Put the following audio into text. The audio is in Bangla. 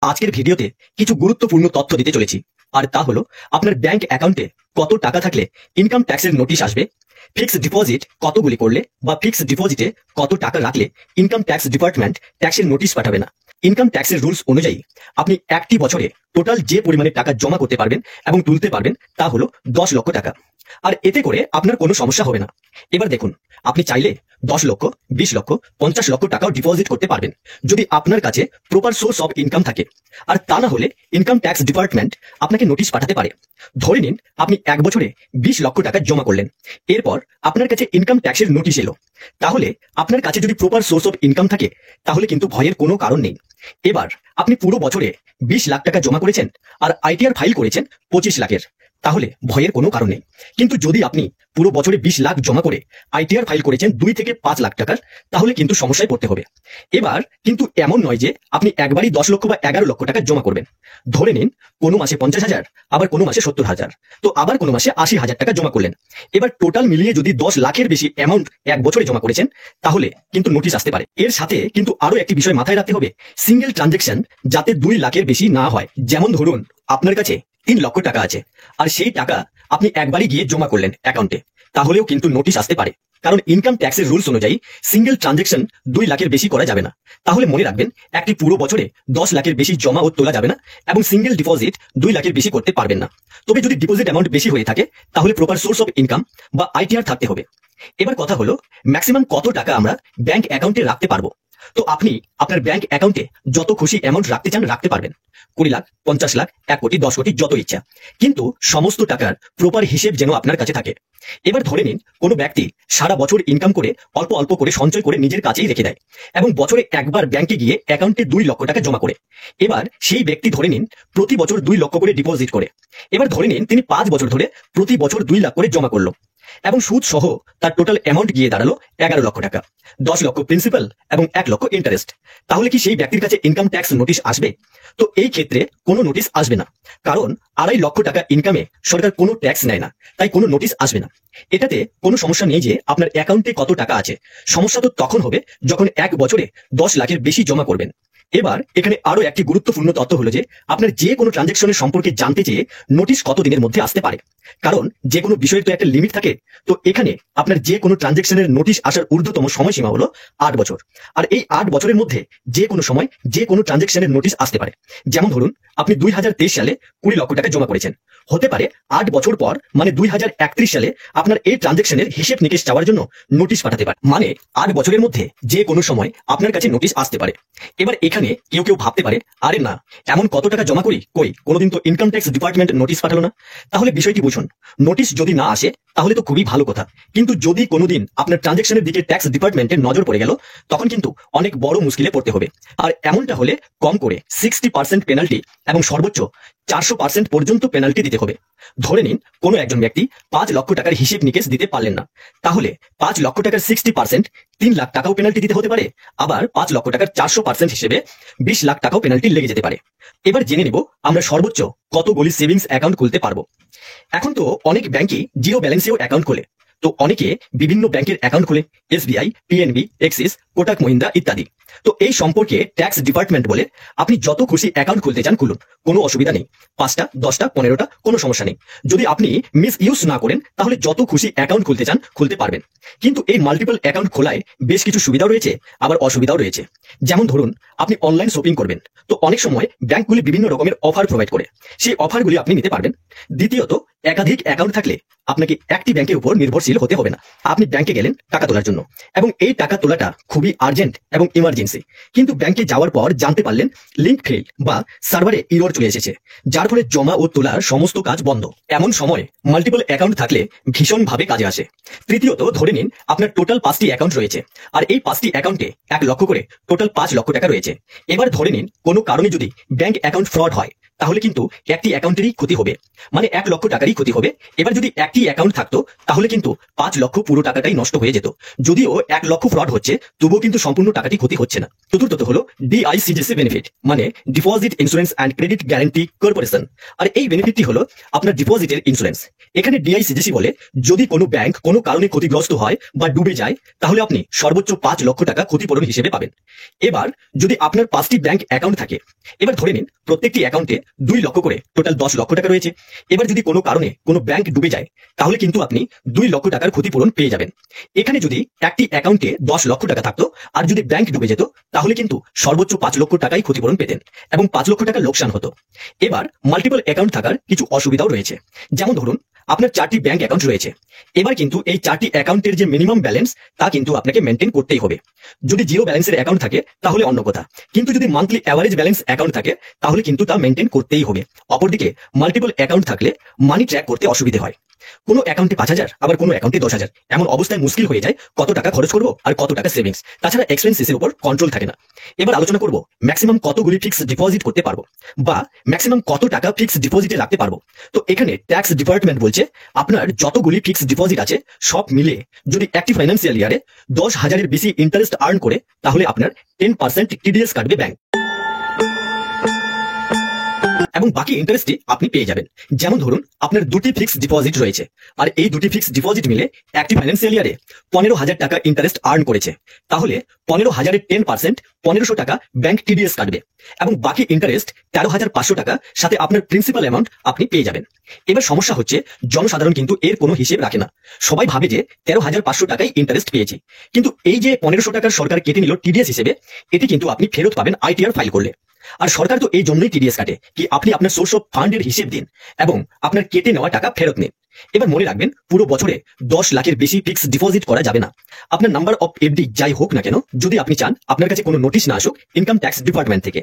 আজকের ভিডিওতে কিছু গুরুত্বপূর্ণ তথ্য দিতে চলেছি, আর তা হলো আপনার ব্যাংক অ্যাকাউন্টে কত টাকা থাকলে ইনকাম ট্যাক্সের নোটিশ আসবে, ফিক্সড ডিপোজিট কতগুলি করলে বা ফিক্সড ডিপোজিটে কত টাকা রাখলে ইনকাম ট্যাক্স ডিপার্টমেন্ট ট্যাক্সের নোটিশ পাঠাবে না। ইনকাম ট্যাক্সের রুলস অনুযায়ী আপনি একটি বছরে টোটাল যে পরিমাণে টাকা জমা করতে পারবেন এবং তুলতে পারবেন তা হলো 10 লক্ষ টাকা, আর এতে করে আপনার কোনো সমস্যা হবে না। এবার দেখুন, আপনি চাইলে 10 লক্ষ, 20 লক্ষ, 50 লক্ষ টাকাও ডিপোজিট করতে পারবেন যদি আপনার কাছে প্রপার সোর্স অফ ইনকাম থাকে, আর তা না হলে ইনকাম ট্যাক্স ডিপার্টমেন্ট আপনাকে নোটিশ পাঠাতে পারে। ধরে নিন আপনি এক বছরে 20 লক্ষ টাকা জমা করলেন, এরপর আপনার কাছে ইনকাম ট্যাক্সের নোটিশ এলো। তাহলে আপনার কাছে যদি প্রপার সোর্স অফ ইনকাম থাকে তাহলে কিন্তু ভয়ের কোনো কারণ নেই। এবার আপনি পুরো বছরে 20 লাখ টাকা জমা করেছেন আর আইটিআর ফাইল করেছেন 25 লাখের, তাহলে ভয়ের কোনো কারণ নেই। কিন্তু যদি আপনি পুরো বছরে 20 লাখ জমা করে আইটিআর ফাইল করেছেন 2 থেকে 5 লাখ টাকার, তাহলে কিন্তু সমস্যায় পড়তে হবে। এবার কিন্তু এমন নয় যে আপনি একবারই 10 লক্ষ বা 11 লক্ষ টাকা জমা করবেন। ধরে নিন কোনো মাসে 50,000, আবার কোনো মাসে 70,000, তো আবার কোনো মাসে 80,000 টাকা জমা করলেন। এবার টোটাল মিলিয়ে যদি 10 লাখের বেশি অ্যামাউন্ট এক বছরে জমা করেছেন তাহলে কিন্তু নোটিশ আসতে পারে। এর সাথে কিন্তু আরো একটি বিষয় মাথায় রাখতে হবে, সিঙ্গেল ট্রানজেকশন যাতে 2 লাখের বেশি না হয়। যেমন ধরুন আপনার কাছে 3 লক্ষ টাকা আছে আর সেই টাকা আপনি একবারই গিয়ে জমা করলেন অ্যাকাউন্টে, তাহলেও কিন্তু নোটিশ আসতে পারে। কারণ ইনকাম ট্যাক্সের রুলস অনুযায়ী সিঙ্গেল ট্রানজেকশন 2 লাখের বেশি করা যাবে না। তাহলে মনে রাখবেন, একটি পুরো বছরে 10 লাখের বেশি জমা ও তোলা যাবে না এবং সিঙ্গেল ডিপোজিট 2 লাখের বেশি করতে পারবেন না। তবে যদি ডিপোজিট অ্যামাউন্ট বেশি হয়ে থাকে তাহলে প্রপার সোর্স অফ ইনকাম বা আইটিআর থাকতে হবে। এবার কথা হলো, ম্যাক্সিমাম কত টাকা আমরা ব্যাংক অ্যাকাউন্টে রাখতে পারবো। তো আপনি আপনার ব্যাংক অ্যাকাউন্টে যত খুশি অ্যামাউন্ট রাখতে চান রাখতে পারবেন, 20 লাখ, 50 লাখ, 1 কোটি, 10 কোটি, যত ইচ্ছা, কিন্তু সমস্ত টাকার প্রপার হিসেব যেন আপনার কাছে থাকে। এবার ধরে নিন কোনো ব্যক্তি সারা বছর ইনকাম করে অল্প অল্প করে সঞ্চয় করে নিজের কাছেই রেখে দেয় এবং বছরে একবার ব্যাংকে গিয়ে অ্যাকাউন্টে 2 লক্ষ টাকা জমা করে। এবার সেই ব্যক্তি ধরে নিন প্রতি বছর 2 লক্ষ করে ডিপোজিট করে। এবার ধরে নিন তিনি 5 বছর ধরে প্রতি বছর 2 লাখ করে জমা করলো এবং সুদ সহ তার টোটাল অ্যামাউন্ট গিয়ে দাঁড়ালো 11 লক্ষ টাকা, 10 লক্ষ প্রিন্সিপাল এবং 1 লক্ষ ইন্টারেস্ট। তাহলে কি সেই ব্যক্তির কাছে ইনকাম ট্যাক্স নোটিশ আসবে? তো এই ক্ষেত্রে কোনো নোটিশ আসবে না, কারণ 2.5 লক্ষ টাকা ইনকামে সরকার কোনো ট্যাক্স নেয় না, তাই কোনো নোটিশ আসবে না। এটাতে কোনো সমস্যা নেই যে আপনার অ্যাকাউন্টে কত টাকা আছে। সমস্যা তো তখন হবে যখন এক বছরে 10 লাখের বেশি জমা করবেন। এবার এখানে আরো একটি গুরুত্বপূর্ণ তথ্য হলো যে আপনার যে কোনো ট্রানজেকশনের সম্পর্কে জানতে চেয়ে নোটিশ কত দিনের মধ্যে আসতে পারে। কারণ যে কোনো বিষয়ের তো একটা লিমিট থাকে। তো এখানে আপনার যে কোনো ট্রানজেকশনের নোটিশ আসার ঊর্ধ্বতম সময়সীমা হলো 8 বছর, আর এই 8 বছরের মধ্যে যে কোনো সময় যে কোনো ট্রানজেকশনের নোটিশ আসতে পারে। যেমন ধরুন আপনি 2023 সালে 20 লক্ষ টাকা জমা করেছেন, হতে পারে 8 বছর পর মানে 2031 সালে আপনার এই ট্রানজেকশনের হিসেব নিকেশ চাওয়ার জন্য নোটিশ পাঠাতে পারে। মানে 8 বছরের মধ্যে যে কোনো সময় আপনার কাছে নোটিশ আসতে পারে। এবার এখানে কেউ কেউ ভাবতে পারে, আরে না, এমন কত টাকা জমা করি, কই কোনোদিন তো ইনকাম ট্যাক্স ডিপার্টমেন্ট নোটিশ পাঠালো না। তাহলে বিষয়টি বুঝুন, নোটিশ যদি না আসে তাহলে তো খুবই ভালো কথা, কিন্তু যদি কোনোদিন আপনার ট্রানজেকশনের দিকে ট্যাক্স ডিপার্টমেন্টের নজর পড়ে গেল তখন কিন্তু অনেক বড় মুশকিলে পড়তে হবে। আর এমনটা হলে কম করে 60% পেনাল্টি এবং সর্বোচ্চ 400% পর্যন্ত পেনাল্টি দিতে হবে। ধরে নিন কোনো একজন ব্যক্তি 5 লক্ষ টাকার হিসেব নিকেশ দিতে পারলেন না, তাহলে 5 লক্ষ টাকার 60% 3 লাখ টাকাও পেনাল্টি দিতে হতে পারে, আবার 5 লক্ষ টাকার 400% হিসেবে 20 লাখ টাকাও পেনাল্টি লেগে যেতে পারে। এবার জেনে নেব আমরা সর্বোচ্চ কতগুলি সেভিংস অ্যাকাউন্ট খুলতে পারবো। এখন তো অনেক ব্যাংকই জিরো ব্যালেন্সেও অ্যাকাউন্ট খোলে, তো অনেকে বিভিন্ন ব্যাংকের অ্যাকাউন্ট খোলে, SBI, PNB, axis, Kotak Mahindra ইত্যাদি। তো এই সম্পর্কে ট্যাক্স ডিপার্টমেন্ট বলে আপনি যত খুশি অ্যাকাউন্ট খুলতে চান খুলুন, কোনো অসুবিধা নেই। 5টা, 10টা, 15টা, কোনো সমস্যা নেই। যদি আপনি মিস ইউজ না করেন তাহলে যত খুশি অ্যাকাউন্ট খুলতে চান খুলতে পারবেন। কিন্তু এই মাল্টিপল অ্যাকাউন্ট খোলায় বেশ কিছু সুবিধাও রয়েছে, আবার অসুবিধাও রয়েছে। যেমন ধরুন আপনি অনলাইন শপিং করবেন, তো অনেক সময় ব্যাংকগুলি বিভিন্ন রকমের অফার প্রোভাইড করে, সেই অফারগুলি আপনি নিতে পারবেন। দ্বিতীয়ত, একাধিক অ্যাকাউন্ট থাকলে আপনাকে একটি ব্যাংকের উপর নির্ভরশীল হতে হবে না। আপনি ব্যাংকে গেলেন টাকা তোলার জন্য এবং এই টাকা তোলাটা খুবই আর্জেন্ট এবং ইমার্জেন্সি, কিন্তু ব্যাংকে যাওয়ার পর জানতে পারলেন লিংক ফেল বা সার্ভারে এরর চলে এসেছে, যার ফলে জমা ও তোলার সমস্ত কাজ বন্ধ। এমন সময় মাল্টিপল অ্যাকাউন্ট থাকলে ভীষণভাবে কাজে আসে। তৃতীয়ত, ধরে নিন আপনার টোটাল 5টি অ্যাকাউন্ট রয়েছে আর এই 5টি অ্যাকাউন্টে 1 লক্ষ করে টোটাল 5 লক্ষ টাকা রয়েছে। এবার ধরে নিন কোনো কারণে যদি ব্যাংক অ্যাকাউন্ট ফ্রড হয়, তাহলে কিন্তু একটি অ্যাকাউন্টেরই ক্ষতি হবে, মানে 1 লক্ষ টাকারই ক্ষতি হবে। এবার যদি একটি অ্যাকাউন্ট থাকতো তাহলে কিন্তু 5 লক্ষ পুরো টাকাটাই নষ্ট হয়ে যেত। যদিও 1 লক্ষ ফ্রড হচ্ছে, তবুও কিন্তু সম্পূর্ণ টাকাটি ক্ষতি হচ্ছে না। চতুর্থত হলো ডিআইসিজিসি বেনিফিট, মানে deposit insurance and credit guarantee corporation. আর এই বেনিফিটটি হলো আপনার ডিপোজিটের ইন্স্যুরেন্স। এখানে ডিআইসিজিসি বলে যদি কোনো ব্যাংক কোনো কারণে ক্ষতিগ্রস্ত হয় বা ডুবে যায় তাহলে আপনি সর্বোচ্চ 5 লক্ষ টাকা ক্ষতিপূরণ হিসেবে পাবেন। এবার যদি আপনার 5টি ব্যাংক অ্যাকাউন্ট থাকে, এবার ধরে নিন প্রত্যেকটি অ্যাকাউন্টে 2 লক্ষ করে টোটাল 10 লক্ষ টাকা রয়েছে। এবার যদি কোনো কারণে কোনো ব্যাংক ডুবে যায় তাহলে কিন্তু আপনি 2 লক্ষ টাকার ক্ষতিপূরণ পেয়ে যাবেন। এখানে যদি একটি অ্যাকাউন্টে 10 লক্ষ টাকা থাকতো আর যদি ব্যাংক ডুবে যেত তাহলে কিন্তু সর্বোচ্চ 5 লক্ষ টাকাই ক্ষতিপূরণ পেতেন এবং 5 লক্ষ টাকা লোকসান হতো। এবার মাল্টিপল অ্যাকাউন্ট থাকার কিছু অসুবিধাও রয়েছে, যেমন ধরুন আপনার 4টি ব্যাংক অ্যাকাউন্ট রয়েছে। এবার কিন্তু এই 4টি অ্যাকাউন্টের যে মিনিমাম ব্যালেন্স তা কিন্তু আপনাকে মেনটেন করতেই হবে। যদি জিরো ব্যালেন্সের অ্যাকাউন্ট থাকে তাহলে অন্য কথা, কিন্তু যদি মান্থলি অ্যাভারেজ ব্যালেন্স অ্যাকাউন্ট থাকে তাহলে কিন্তু তা মেনটেন করতেই হবে। অপরদিকে মাল্টিপল অ্যাকাউন্ট থাকলে মানি ট্র্যাক করতে অসুবিধে হয়। কোনো অ্যাকাউন্টে 5,000 আবার কোনো অ্যাকাউন্টে 10,000, এমন অবস্থায় মুশকিল হয়ে যায় কত টাকা খরচ করবো আর কত টাকা সেভিংস। তাছাড়া এক্সপেন্সেসের উপর কন্ট্রোল থাকে না। এবার আলোচনা করব ম্যাক্সিমাম কতগুলি ফিক্সড ডিপোজিট করতে পারবো বা ম্যাক্সিমাম কত টাকা ফিক্সড ডিপোজিটে রাখতে পারবো। তো এখানে ট্যাক্স ডিপার্টমেন্ট বলছে আপনার যতগুলি ফিক্সড ডিপোজিট আছে সব মিলে যদি একটি ফাইন্যান্সিয়াল ইয়ারে 10,000-এর বেশি ইন্টারেস্ট আর্ন করে তাহলে আপনার 10% টিডিএস কাটবে ব্যাংক এবং বাকি ইন্টারেস্টই আপনি পেয়ে যাবেন। যেমন ধরুন আপনার 2টি ফিক্সড ডিপোজিট রয়েছে আর এই 2টি ফিক্সড ডিপোজিট মিলে একটি ফাইন্যান্সিয়াল ইয়ারে 15,000 টাকা ইন্টারেস্ট আর্ন করেছে, তাহলে 15,000-এর 10% 1,500 টাকা ব্যাংক টিডিএস কাটবে এবং বাকি ইন্টারেস্ট 13,500 টাকা, সাথে আপনার প্রিন্সিপাল অ্যামাউন্ট আপনি পেয়ে যাবেন। এবার সমস্যা হচ্ছে জনসাধারণ কিন্তু এর কোনো হিসেব রাখে না। সবাই ভাবে যে 13,500 টাকাই ইন্টারেস্ট পেয়েছি, কিন্তু এই যে 1,500 টাকার সরকার কেটে নিল টিডিএস হিসেবে, এটি কিন্তু আপনি ফেরত পাবেন আইটিআর ফাইল করলে। আর সরকার তো এই জন্যই টিডিএস কাটে কি আপনি আপনার সোর্স অফ ফান্ডের হিসেব দিন এবং আপনার কেটে নেওয়া টাকা ফেরত নিন। এবার মনে রাখবেন পুরো বছরে 10 লাখের বেশি ফিক্সড ডিপোজিট করা যাবে না। আপনার নাম্বার অফ এফডি যাই হোক না কেন, যদি আপনি চান আপনার কাছে কোনো নোটিশ না আসুক ইনকাম ট্যাক্স ডিপার্টমেন্ট থেকে,